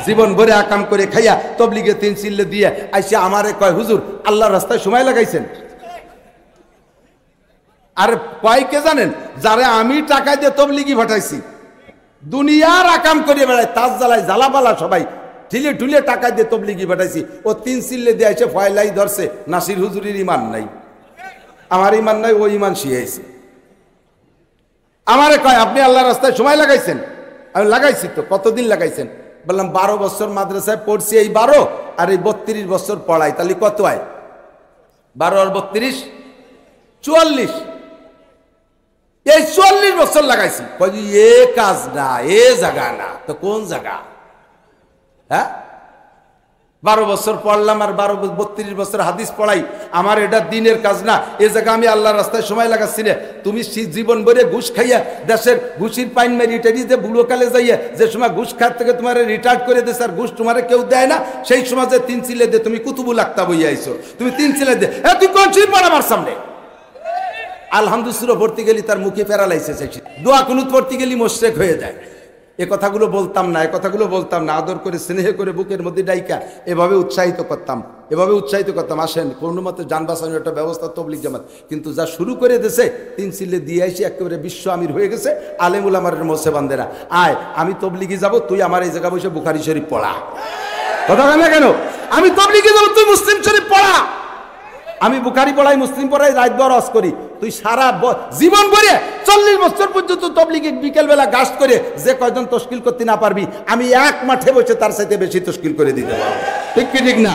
জীবন ভরে আকাম করে খাইয়া তবলিগে 3 চিল্লে দিয়ে আইসে আমারে কয় হুজুর আল্লাহর রাস্তায় সময় লাগাইছেন। আর কয় কে জানেন, যারে আমি টাকা দিয়ে তবলিগি পাঠাইছি দুনিয়ার আকাম করে বেড়ায়, তাজ জ্বালায় জ্বালাপালা সবাই ঢিলে ঢুলে টাকা দিয়ে তবলিগি পাঠাইছি, ও 3 চিল্লে দিয়ে আইসে ফয়লাই ধরছে নাসির হুজুরের ইমান নাই, আমার ইমান নাই, ও ইমান শিয়াইছে। আমারে কয় আপনি আল্লাহর রাস্তায় সময় লাগাইছেন? আমি লাগাইছি তো। কতদিন লাগাইছেন? বললাম 12 বছর মাদ্রাসায় পড়ছি, এই 12 আর এই 32 বছর পড়াই, তাহলে কত হয়? 12 আর 32 44। এই 44 বছর লাগাইছি। এ কাজ না, এ জায়গা না তো কোন জায়গা? হ্যাঁ, 12 বছর পড়লাম আর 32 বছর হাদিস পড়াই, আমার এটা দিনের কাজ না? এ জায়গা আমি আল্লাহর রাস্তায় সময় লাগাচ্ছি না? তুমি জীবন ভরে ঘুষ খাইয়া দেশের ঘুষির পাইন মেরি টেরি যে বুড়োকালে যাইয়া যে সময় ঘুষ খাত থেকে তোমার রিটায়ার্ড করে দিয়েছে আর ঘুষ তোমার কেউ দেয় না, সেই সময় যে 3 চিলে দিয়ে তুমি কুতুবুল আক্তাব হইয়া আইছো, তুমি 3 চিলে দিয়ে তুই কোন চিল পড় আমার সামনে? আলহামদুলিল্লাহ ভর্তি গেলি তার মুখে প্যারালাইসিস হয়েছে, দোয়া কুনুত পড়তে গেলি মোশরেক হয়ে যায়। এ কথাগুলো বলতাম না, এ কথাগুলো বলতাম না, আদর করে স্নেহ করে বুকের মধ্যে ডাইকা এভাবে উৎসাহিত করতাম, এভাবে উৎসাহিত করতাম, আসেন কোনো মতে যান বাঁচানোর একটা ব্যবস্থা তবলিগ জামাত। কিন্তু যা শুরু করে দিয়েছে 3 চিল্লে দিয়ে আইসি একেবারে বিশ্ব আমির হয়ে গেছে, আলেমুল আমার মোসেবান্দেরা আয় আমি তবলিগে যাব, তুই আমার এই জায়গা বসে বুখারী শরীফ পড়া। কথা কেন কেন আমি তবলিগে যাব, তুই মুসলিম শরীফ পড়া। আমি বুখারী পড়াই, মুসলিম পড়াই, রাত ভর ওয়াজ করি, তুই সারা জীবন ভরে 40 বছর পর্যন্ত তবলিগে বিকেলবেলা গাছ করে যে কয়জন তশকিল করতে না পারবি, আমি এক মাঠে বসে তার সাথে বেশি তশকিল করে দিতে পারবো। ঠিক কি ঠিক না?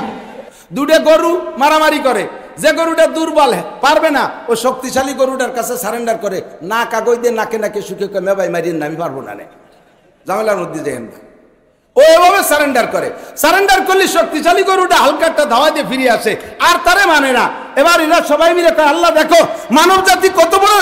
দুটো গরু মারামারি করে, যে গরুটা দুর্বল পারবে না, ও শক্তিশালী গরুটার কাছে সারেন্ডার করে, না কাগজ দিয়ে নাকে নাকে শুকে কমে ভাই মারিয়ে না, আমি পারবো না, ঝামেলার মধ্যে দেখেন না, ও এভাবে সারেন্ডার করে। সারেন্ডার করলে শক্তিশালী গরুটা হালকা একটা ধাওয়া দিয়ে ফিরে আসে, আর তারে মানে না। এবার এরা সবাই মিলে কয় আল্লাহ দেখো মানব জাতি কত বড়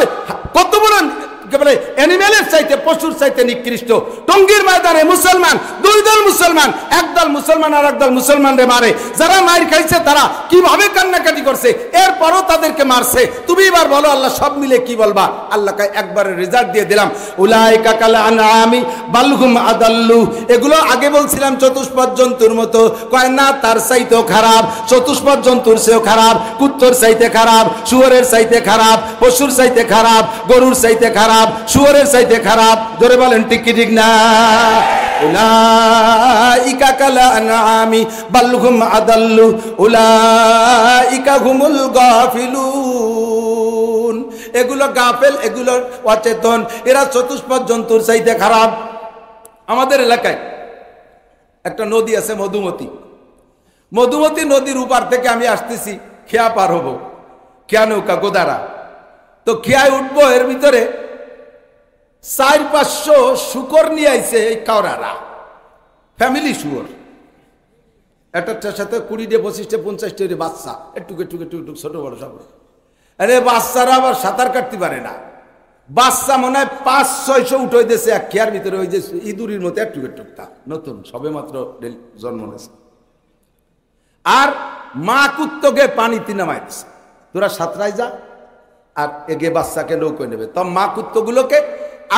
বলে অ্যানিমেলের চাইতে, পশুর চাইতে নিকৃষ্ট। টঙ্গীর ময়দানে মুসলমান, 2 দল মুসলমান, একদল মুসলমান আর একদল মুসলমানরে মারে। যারা মার খাইছে তারা কিভাবে কান্নাকাটি করছে, এরপরও তাদেরকে মারছে। তুমি এবার বলো আল্লাহ সব মিলে কি বলবা? আল্লাহকে একবারে রেজাল্ট দিয়ে দিলাম, উলাইকা কাল আনআমি বাল হুম আদাল্লু। এগুলো আগে বলছিলাম চতুষ্পদ জন্তুর মতো, কয় না তার চাইতেও খারাপ, চতুষ্পদ জন্তুর চেয়েও খারাপ, কুত্তর চাইতে খারাপ, শুয়োরের চাইতে খারাপ, পশুর চাইতে খারাপ, গরুর চাইতে খারাপ, শুয়োরের চাইতে খারাপ। জোরে বলেন ঠিক কি ঠিক না? উলাইকা কাল আনআমি বাল হুম আদাল্লু উলাইকা হুমুল গাফিলুন। এগুলো গাফেল, এগুলো অচেতন, এরা চতুষ্পদ জন্তুর চাইতে খারাপ। আমাদের এলাকায় একটা নদী আছে মধুমতি। মধুমতি নদীর উপার থেকে আমি আসতেছি, খেয়া পার হব, খেয়া নৌকা গোদারা, তো খেয়ায় উঠবো, এর ভিতরে 400-500 শুকর নিয়ে আইছে এই কাওরারা, ফ্যামিলি শুয়োর, একটার সাথে 20টা 25টা 50টা বাচ্চা, একটু ছোট বড় সব। আরে বাচ্চারা আবার সাঁতার কাটতে পারে না, বাচ্চা মনে হয় 500-600 উঠে দিয়েছে এক খেয়ার ভিতরে, ওই যে ইঁদুরির মতো একটু নতুন সবে মাত্র জন্ম নিয়েছে। আর মা কুত্তকে পানিতে নামাই দিছে, তোরা সাঁতরাই যা, আর এগে বাচ্চাকে নৌকোয় নেবে। তো মা কুত্তগুলোকে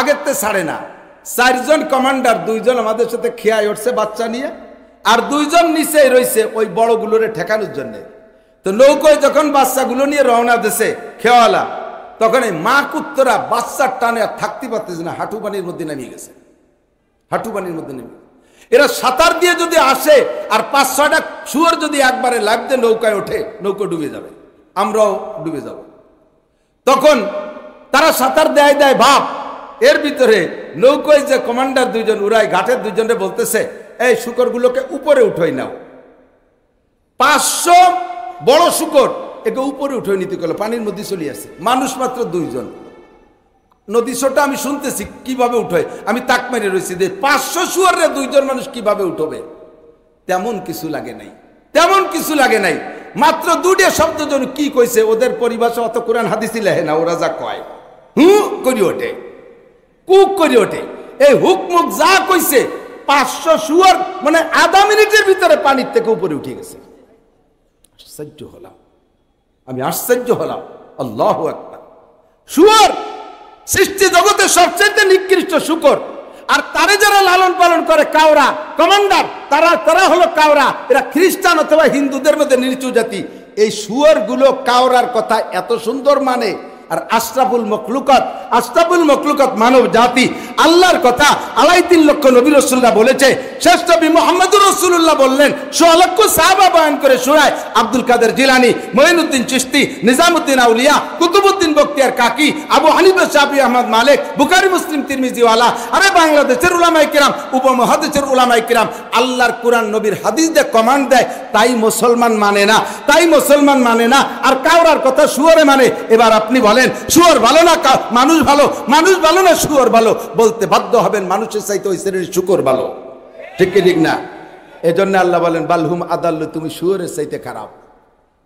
আগেতে ছাড়ে না। 4 জন কমান্ডার, 2 জন আমাদের সাথে খেয়ায় উঠছে বাচ্চা নিয়ে, আর 2 জন নিচে রয়েছে ওই বড়গুলোরে ঠেকানোর জন্য। তো নৌকোয় যখন বাচ্চাগুলো নিয়ে রওনা দিছে খেয়াওয়ালা, তখন এই মা কুত্তরা বাচ্চার টানে আর থাকতে পারতেছে না, হাঁটু পানির মধ্যে নামিয়ে গেছে, হাঁটু পানির মধ্যে নেমে। এরা সাঁতার দিয়ে যদি আসে আর 5-6টা শুয়োর যদি একবারে লাফ দিয়ে নৌকায় ওঠে, নৌকো ডুবে যাবে, আমরাও ডুবে যাব। তখন তারা সাঁতার দেয় ভাব, এর ভিতরে নৌকোয় যে কমান্ডার 2 জন উড়াই ঘাটের 2 জনে বলতেছে এই শুকরগুলোকে উপরে উঠাই নাও। 500 বড় শুকর একে উপরে উঠে নিতে গেল, পানির মধ্যে চলে আসে, মানুষ মাত্র 2 জন। নদী ছোটা আমি শুনতেছি কিভাবে উঠে, আমি তাক মেরে রয়েছি যে 500 শুয়োরে 2 জন মানুষ কিভাবে উঠবে। তেমন কিছু লাগে নাই, তেমন কিছু লাগে নাই, মাত্র 2টা শব্দ জন কি কইছে, ওদের পরিভাষা অত কোরআন হাদিসই লেহে না, ওরা যা কয় হু করি ওঠে, কুক করি ওঠে। এই হুকমুক যা কইছে 500 শুয়োর মানে আধা মিনিটের ভিতরে পানির থেকে উপরে উঠে গেছে। আশ্চর্য হলাম, আমি আশ্চর্য হলাম। আল্লাহু আকবার। শুয়োর সৃষ্টি জগতের সবচেয়ে নিকৃষ্ট শুকর, আর তারে যারা লালন পালন করে কাওরা কমান্ডার, তারা হলো কাওরা। এরা খ্রিস্টান অথবা হিন্দুদের মধ্যে নিচু জাতি। এই শুয়োর গুলো কাওরার কথা এত সুন্দর মানে, আর আশরাফুল মখলুকাত মানব জাতি আল্লাহর কথা 2.5 লক্ষ নবী রাসূলরা বলেছে। শ্রেষ্ঠ নবী মুহাম্মদুর রাসূলুল্লাহ বললেন, 100 লক্ষ সাহাবা বয়ান করে শোনায়। আব্দুল কাদের জিলানী, মঈনুদ্দিন চিশতি, নিজামুদ্দিন আউলিয়া, কুতুবউদ্দিন বখতিয়ার কাকি, আবু হানিফা, শাফি, আহমদ মালিক, বুখারী, মুসলিম, তিরমিজি ওয়ালা, আরে বাংলাদেশের উলামায়ে কিরাম, উপমহাদেশের উলামায়ে কিরাম আল্লাহর কোরআন নবীর হাদিস দিয়ে কমান্ড দেয়, তাই মুসলমান মানে না, আর কাওরার কথা শুয়োরে মানে। এবার আপনি বলেন শুয়োর ভালো না মানুষ ভালো? মানুষ ভালো না শুয়োর ভালো? বলতে বাধ্য হবেন মানুষের চাইতে ওই শ্রেণীর শুকর ভালো। ঠিক কি ঠিক না? এজন্য আল্লাহ বলেন বালহুম আদাল্লু, তুমি শুয়োরের চাইতে খারাপ।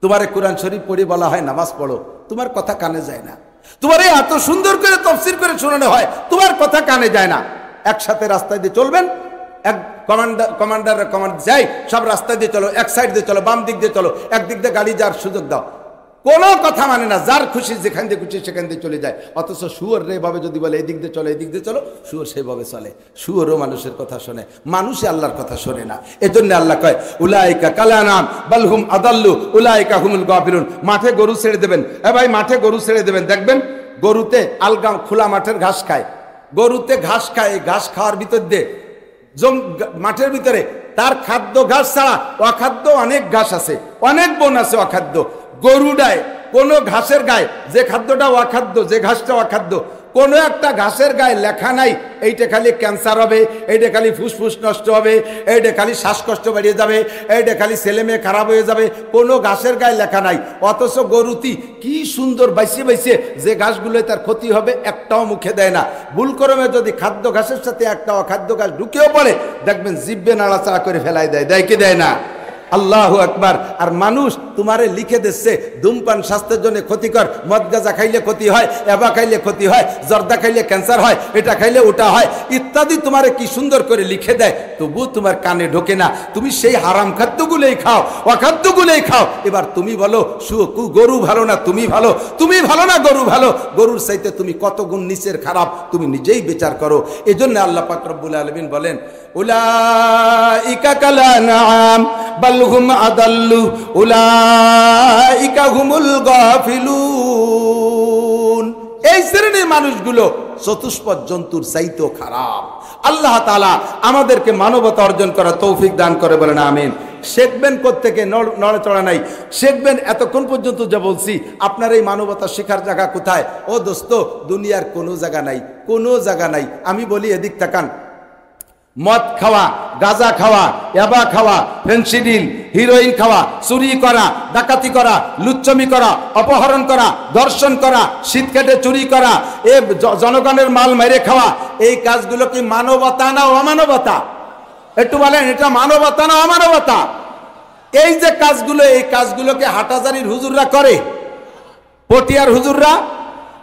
তোমারে কোরআন শরীফ পড়ে বলা হয় নামাজ পড়ো, তোমার কথা কানে যায় না। তোমার এত সুন্দর করে তাফসীর করে শোনানো হয়, তোমার কথা কানে যায় না। একসাথে রাস্তায় দিয়ে চলবেন, এক কমান্ডার কমান্ড যাই, সব রাস্তায় দিয়ে চলো, এক সাইড দিয়ে চলো, বাম দিক দিয়ে চলো, একদিক দিয়ে গাড়ি যাওয়ার সুযোগ দাও, কোনো কথা মানে না, যার খুশি যেখান দিয়ে খুশি সেখান দিয়ে চলে যায়। অথচ শুয়োর এভাবে যদি বলে এদিক দিয়ে চলো, শুয়োর সেভাবে চলে। শুয়োরও মানুষের কথা শোনে, মানুষই আল্লাহর কথা শোনে না। এজন্য আল্লাহ কয় উলাইকা কালানাম বালহুম আদাল্লু উলাইকা হুমুল গাফিলুন। মাঠে গরু ছেড়ে দেবেন, ভাই মাঠে গরু ছেড়ে দেবেন, দেখবেন গরুতে আলগা খোলা মাঠের ঘাস খায়, গরুতে ঘাস খায়। ঘাস খাওয়ার ভিতর দিয়ে মাঠের ভিতরে তার খাদ্য ঘাস ছাড়া অখাদ্য অনেক ঘাস আছে, অনেক বন আছে অখাদ্য। গরুডায় কোনো ঘাসের গায়ে যে খাদ্যটা অখাদ্য, যে ঘাসটা অখাদ্য, কোনো একটা ঘাসের গায়ে লেখা নাই এইটা খালি ক্যান্সার হবে, এইটা খালি ফুসফুস নষ্ট হবে, এইটা খালি শ্বাসকষ্ট বেরিয়ে যাবে, এইটা খালি ছেলে মেয়ে খারাপ হয়ে যাবে। কোনো ঘাসের গায়ে লেখা নাই। অথচ গরুটি কি সুন্দর বাইসে যে ঘাসগুলো তার ক্ষতি হবে একটাও মুখে দেয় না। ভুল ক্রমে যদি খাদ্য ঘাসের সাথে একটা অখাদ্য ঘাস ঢুকেও পড়ে, দেখবেন জিভে নাড়াচাড়া করে ফেলাই দেয় কি দেয় না? আল্লাহু আকবার। আর মানুষ তোমারে লিখে দিচ্ছে ধূমপান স্বাস্থ্যের জন্য ক্ষতিকর, মদ গাঁজা খাইলে ক্ষতি হয়, এবা খাইলে ক্ষতি হয়, জর্দা খাইলে ক্যান্সার হয়, এটা খাইলে ওটা হয় ইত্যাদি তোমারে কি সুন্দর করে লিখে দেয়, তবু তোমার কানে ঢোকে না। তুমি সেই হারাম খাদ্যগুলোই খাও, অখাদ্যগুলোই খাও। এবার তুমি বলো গরু ভালো না তুমি ভালো? তুমি ভালো না গরু ভালো? গরুর চাইতে তুমি কত গুণ নিচের খারাপ, তুমি নিজেই বিচার করো। এজন্য আল্লাহ পাক রব্বুল আলামিন বলেন উলাইকা কালানাম বালহুম আদাল্লু উলাইকা হুমুল গাফিলুন। এই শ্রেণীর মানুষগুলো চতুষ্পদ জন্তুর চাইতেও খারাপ। আল্লাহ তাআলা আমাদেরকে মানবতা অর্জন করার তৌফিক দান করে, বলেন আমিন। শিখবেন কোত্থেকে? নড়াচড়া নাই। শিখবেন এতক্ষণ পর্যন্ত যা বলছি, আপনার এই মানবতা শেখার জায়গা কোথায়? ও দোস্ত, দুনিয়ার কোনো জায়গা নাই, কোনো জায়গা নাই। আমি বলি এদিক তাকান, মদ খাওয়া, গাঁজা খাওয়া, ইয়াবা খাওয়া, ফেন্সিডিল, হিরোইন খাওয়া, চুরি করা, ডাকাতি করা, লুচ্চমি করা, অপহরণ করা, ধর্ষণ করা, শীত কেটে চুরি করা, এ জনগণের মাল মেরে খাওয়া, এই কাজগুলো কি মানবতা না অমানবতা? একটু বলেন, এটা মানবতা না অমানবতা? এই যে কাজগুলো, এই কাজগুলোকে হাটাজারির হুজুররা করে, পটিয়ার হুজুররা,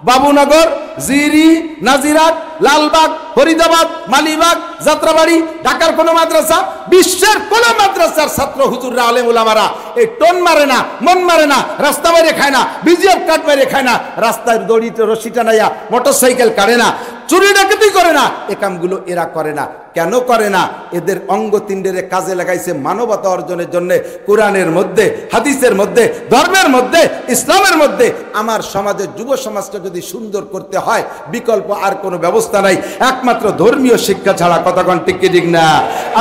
বাবুনগর, জিরি, নাজিরাট, লালবাগ, ফরিদাবাদ, মালিবাগ, যাত্রাবাড়ি, ঢাকার কোন মাদ্রাসা, বিশ্বের কোন মাদ্রাসার ছাত্র হুজুররা, আলেম উলামারা এই টোন মারে না, মন মারে না, রাস্তা বাইরে খায় না, বিজিএফ কাট বাইরে খায় না, রাস্তায় দড়িতে রশি টানাইয়া মোটরসাইকেল কাটে না, চুরি ডাকাতি করে না। এ কামগুলো এরা করে না। কেন করে না? এদের অঙ্গ তিনডেরে কাজে লাগাইছে মানবতা অর্জনের জন্য। কোরআনের মধ্যে, হাদিসের মধ্যে, ধর্মের মধ্যে, ইসলামের মধ্যে আমার সমাজের যুব সমাজকে যদি সুন্দর করতে হয়, বিকল্প আর কোনো ব্যবস্থা নাই, একমাত্র ধর্মীয় শিক্ষা ছাড়া। কতক্ষণ ঠিক কি ঠিক না?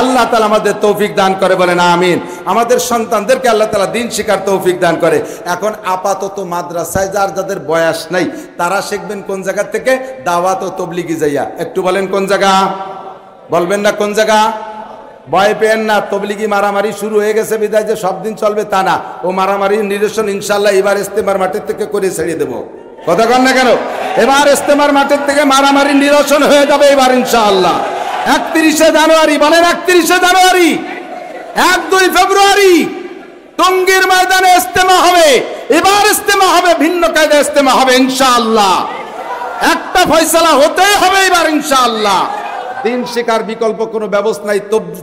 আল্লাহ তাআলা আমাদের তৌফিক দান করে, বলেন আমিন। আমাদের সন্তানদেরকে আল্লাহ তাআলা দ্বীন শিখার তৌফিক দান করে। এখন আপাতত মাদ্রাসায় যাদের বয়স নাই, তারা শিখবেন কোন জায়গা থেকে? দাওয়াত ও তবলিগি যাইয়া। একটু বলেন কোন জায়গা? বলবেন না কোন জায়গা? ভয় পেন না, তবলিগি মারামারি শুরু হয়ে গেছে বিদায় যে সব দিন চলবে তা না। ও মারামারি নিরসন ইনশাল্লাহ এবার ইস্তেমার মাঠের থেকে করে ছেড়ে দেবো। কথা কন না কেন? এবার ইস্তেমার মাঠের থেকে মারামারি নিরসন হয়ে যাবে এবার ইনশাআল্লাহ। 31শে জানুয়ারি, বলেন 31শে জানুয়ারি, 1-2 ফেব্রুয়ারি টঙ্গীর ময়দানে ইস্তেমা হবে। এবার ইস্তেমা হবে, ভিন্ন কায়দায় ইস্তেমা হবে ইনশাআল্লাহ। একটা ফয়সালা হতেই হবে এবার ইনশাআল্লাহ। দিন শেখার বিকল্প কোনো ব্যবস্থা নাই।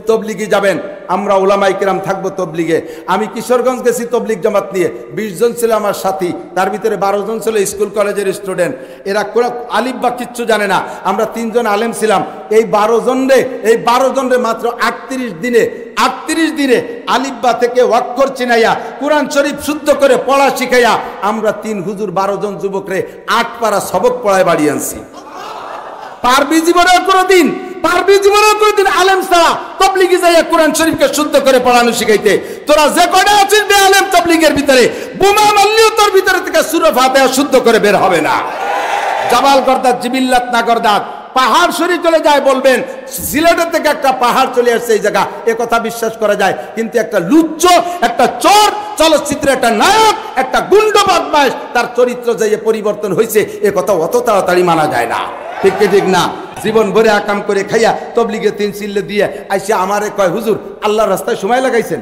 তবলিগে যাবেন, আমরা ওলামায়ে কেরাম থাকবো তবলিগে। আমি কিশোরগঞ্জ গেছি তবলিগ জামাত নিয়ে, 20 জন ছিল আমার সাথী, তার ভিতরে 12 জন ছিল স্কুল কলেজের স্টুডেন্ট। এরা কোনো আলিফ বা কিচ্ছু জানে না। আমরা 3 জন আলেম ছিলাম। এই 12 জন রে মাত্র 38 দিনে আলিফবা থেকে অক্ষর চিনাইয়া কুরআন শরীফ শুদ্ধ করে পড়া শিখাইয়া আমরা 3 হুজুর 12 জন যুবকরে 8 পারা সবক পড়ায় বাড়ি আনছি। পারবি জীবনেও কোনোদিন আলেম ছাড়া তবলিগে যাইয়া কুরআন শরীফকে শুদ্ধ করে পড়ানো শিখাইতে? তোরা যে কয়টা আছিস বে আলেম তবলিগের ভিতরে, বোমা মারলেও তোর ভিতরে থেকে সূরা ফাতিহা শুদ্ধ করে বের হবে না। জাবাল গর্দাত জিবিল্লাত না গর্দাত, পাহাড় সরি চলে যায় বলবেন সিলেটের থেকে একটা পাহাড় চলে আসছে এই জায়গা, এ কথা বিশ্বাস করা যায়। কিন্তু একটা লুচ্চ, একটা চোর, চলচ্চিত্রের একটা নায়ক, একটা গুন্ড বদমাশ, তার চরিত্র যে পরিবর্তন হয়েছে এ কথা অত তাড়াতাড়ি মানা যায় না। ঠিক কি ঠিক না? জীবন ভরে আকাম করে খাইয়া তবলিগে 3 চিল্লে দিয়ে আইসা আমারে কয়, হুজুর আল্লাহর রাস্তায় সময় লাগাইছেন।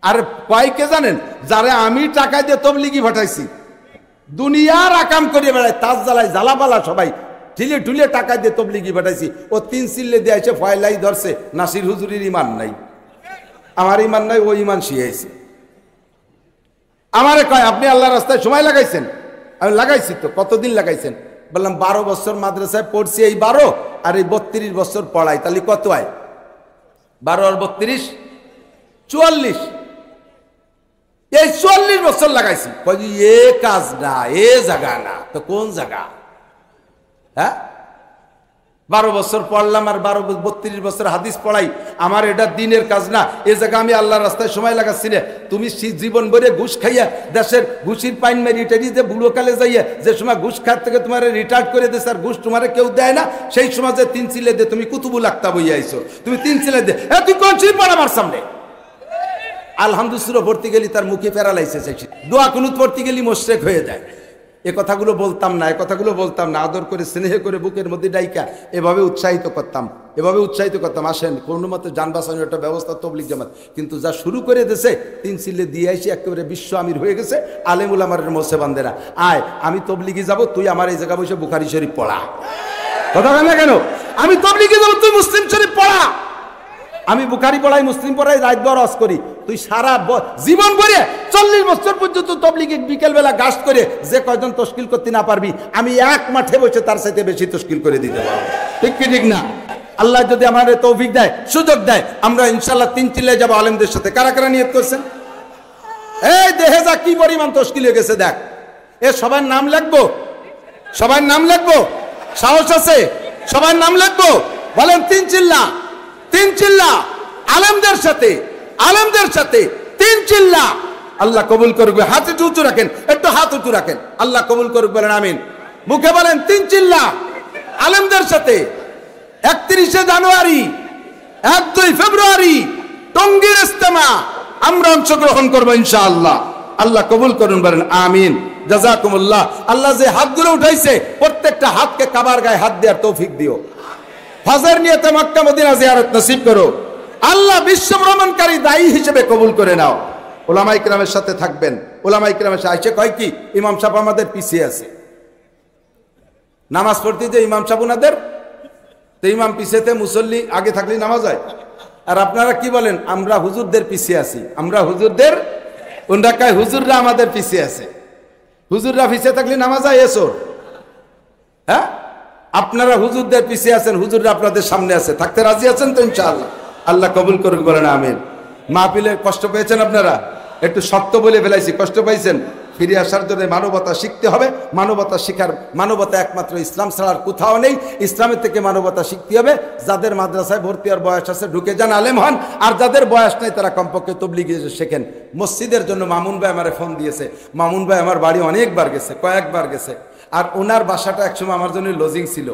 আর কয় কে জানেন? যারে আমি টাকা দিয়ে তবলিগি পাঠাইছি, দুনিয়ার আকাম করিয়ে বেড়ায়, তাজ জ্বালায়, জ্বালাবালা সবাই ঢিলে ঢুলে টাকা দিয়ে তবলিগি পাঠাইছি। ও 3 চিল্লে দিয়ে এসে ফয়লাই ধরছে, নাসির হুজুরের ইমান নাই, আমার ইমান নাই, ও ইমান শিখাইছে। আমারে কয় আপনি আল্লাহর রাস্তায় সময় লাগাইছেন? আমি লাগাইছি তো। কতদিন লাগাইছেন? বললাম 12 বছর মাদ্রাসায় পড়ছি, এই 12 আর এই 32 বছর পড়াই, তাহলে কত হয়? 12 আর 32 44। এই 44 বছর লাগাইছি। এ কাজ না, এ জায়গা না তো কোন জায়গা? হ্যাঁ, 12 বছর পড়লাম আর 32 বছর হাদিস পড়াই, আমার এটা দিনের কাজ না? এ জায়গা আমি আল্লাহর রাস্তায় সময় লাগাচ্ছি না? তুমি জীবন ভরে ঘুষ খাইয়া দেশের ঘুষির পাইন মেরিটারি যে বুড়ো কালে যাইয়া যে সময় ঘুষ খাত থেকে তোমার রিটায়ার্ড করে দিয়েছে আর ঘুষ তোমার কেউ দেয় না, সেই সময় যে 3 চিলে দিয়ে তুমি কুতুবুল আক্তাব হইয়া আইছো, তুমি 3 চিলে দিয়ে তুই কোন চিল পড় আমার সামনে? আলহামদুলিল্লাহ পড়তে গেলি তার মুখে প্যারালাইসিস, দোয়া কুনুত পড়তে গেলি মোশরেক হয়ে যায়। এ কথাগুলো বলতাম না, আদর করে স্নেহ করে বুকের মধ্যে ডাইকা এভাবে উৎসাহিত করতাম, আসেন কোনো মতে যান বাঁচানোর একটা ব্যবস্থা তবলিগ জামাত। কিন্তু যা শুরু করে দিয়েছে 3 চিল্লে দিয়ে আসি, একেবারে বিশ্ব আমির হয়ে গেছে। আলেমুল আমার মোসে বান্দেরা, আয় আমি তবলিগে যাব, তুই আমার এই জায়গা বসে বুখারী শরীফ পড়া। কথা বলে না কেন? আমি তবলিগে যাব, তুই মুসলিম শরীফ পড়া। আমি বুখারী পড়াই, মুসলিম পড়াই, রাত ভর ওয়াজ করি। তুই সারা জীবন ভরে 40 বছর পর্যন্ত তবলিগে বিকেলবেলা গাছ করে যে কয়জন তশকিল করতে না পারবি, আমি এক মাঠে বসে তার সাথে বেশি তশকিল করে দিতে পারবো। ঠিক কি ঠিক না? আল্লাহ যদি আমাদের তৌফিক দেয়, সুযোগ দেয়, আমরা ইনশাআল্লাহ 3 চিল্লায় যাবো আলেমদের সাথে। কারা কারা নিয়ত করছেন? এই দেহে যা কি পরিমাণ তশকিল হয়ে গেছে দেখ। এ সবার নাম লিখবো, সবার নাম লিখবো, সাহস আছে? সবার নাম লিখবো? বলেন 3 চিল্লা, 3 চিল্লা আলেমদের সাথে 3 চিল্লা। আল্লাহ কবুল করবে। হাত একটু উঁচু রাখেন, একটু হাত উঁচু রাখেন। আল্লাহ কবুল করবে, বলেন আমিন। মুখে বলেন 3 চিল্লা আলেমদের সাথে। 31 জানুয়ারি, 1-2 ফেব্রুয়ারি টঙ্গীর ইজতেমা আমরা অংশগ্রহণ করবো ইনশাআল্লাহ। আল্লাহ কবুল করুন, বলেন আমিন। জাযাকুমুল্লাহ। আল্লাহ যে হাতগুলো উঠাইছে প্রত্যেকটা হাতকে কাবার গায়ে হাত দেওয়ার তৌফিক দিও। হজের নিয়তে মক্কা মদিনা জিয়ারত নসিব করো। আল্লাহ বিশ্ব ভ্রমণকারী দায়ী হিসেবে কবুল করে নাও। ওলামায়ে কেরামের সাথে থাকবেন। ওলামায়ে কেরামের সাথে আইসে কয় কি, ইমাম সাহেব আমাদের পিছিয়ে আছে নামাজ পড়তে, যে ইমাম সাহেব ওনাদের, তো ইমাম পিছেতে মুসল্লি আগে থাকলে নামাজ হয়। আর আপনারা কি বলেন? আমরা হুজুরদের পিছিয়ে আছি, আমরা হুজুরদের, ওনারা কয় হুজুররা আমাদের পিছিয়ে আছে। হুজুররা পিছিয়ে থাকলে নামাজ হয় এসো? হ্যাঁ, আপনারা হুজুরদের পিছিয়ে আছেন, হুজুররা আপনাদের সামনে আছে। থাকতে রাজি আছেন তো ইনশাআল্লাহ? আল্লাহ কবুল করুক, বলেন আমিন। মাহফিলে কষ্ট পেয়েছেন আপনারা? একটু শক্ত বলে ফেলাইছি, কষ্ট পাইছেন? ফিরে আসার জন্য মানবতা শিখতে হবে। মানবতা শিখার, মানবতা একমাত্র ইসলাম ছাড়া কোথাও নেই। ইসলামের থেকে মানবতা শিখতে হবে। যাদের মাদ্রাসায় ভর্তি হওয়ার বয়স আছে ঢুকে যান, আলেম হন। আর যাদের বয়স নেই তারা কমপক্ষে তবলিগে শেখেন। মসজিদের জন্য মামুন ভাই আমারে ফোন দিয়েছে। মামুন ভাই আমার বাড়ি অনেকবার গেছে, কয়েকবার গেছে। আর ওনার বাসাটা একসময় আমার জন্য লজিং ছিল।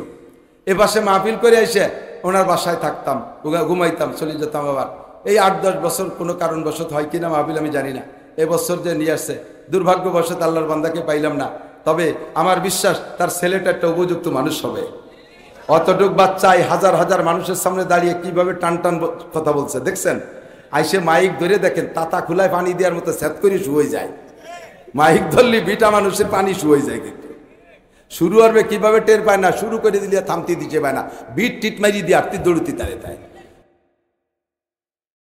এ বাসে মাহফিল করে এসে ওনার বাসায় থাকতাম, ঘুমাইতাম, চলে যেতাম। আবার এই 8-10 বছর কোনো কারণবশত হয় কিনা মাহফিল আমি জানি না, এবছর যে নিয়ে আসছে, দুর্ভাগ্যবশত আল্লাহর বান্দাকে পাইলাম না। তবে আমার বিশ্বাস তার ছেলেটা একটা উপযুক্ত মানুষ হবে। অতটুক বাচ্চাই হাজার হাজার মানুষের সামনে দাঁড়িয়ে কিভাবে টান টান কথা বলছে দেখছেন? আইসে মাইক ধরে দেখেন, তাতা খুলায় পানি দেওয়ার মতো স্যাত করে শুয়ে যায়। মাইক ধরলি বিটা মানুষের পানি শুয়ে যায়। কিন্তু শুরু হবে কিভাবে টের পায় না, শুরু করে দিলে থামতে দিতে পায় না, বিট টিট মারি দিয়ে আরতি দৌড়তি তারে তাই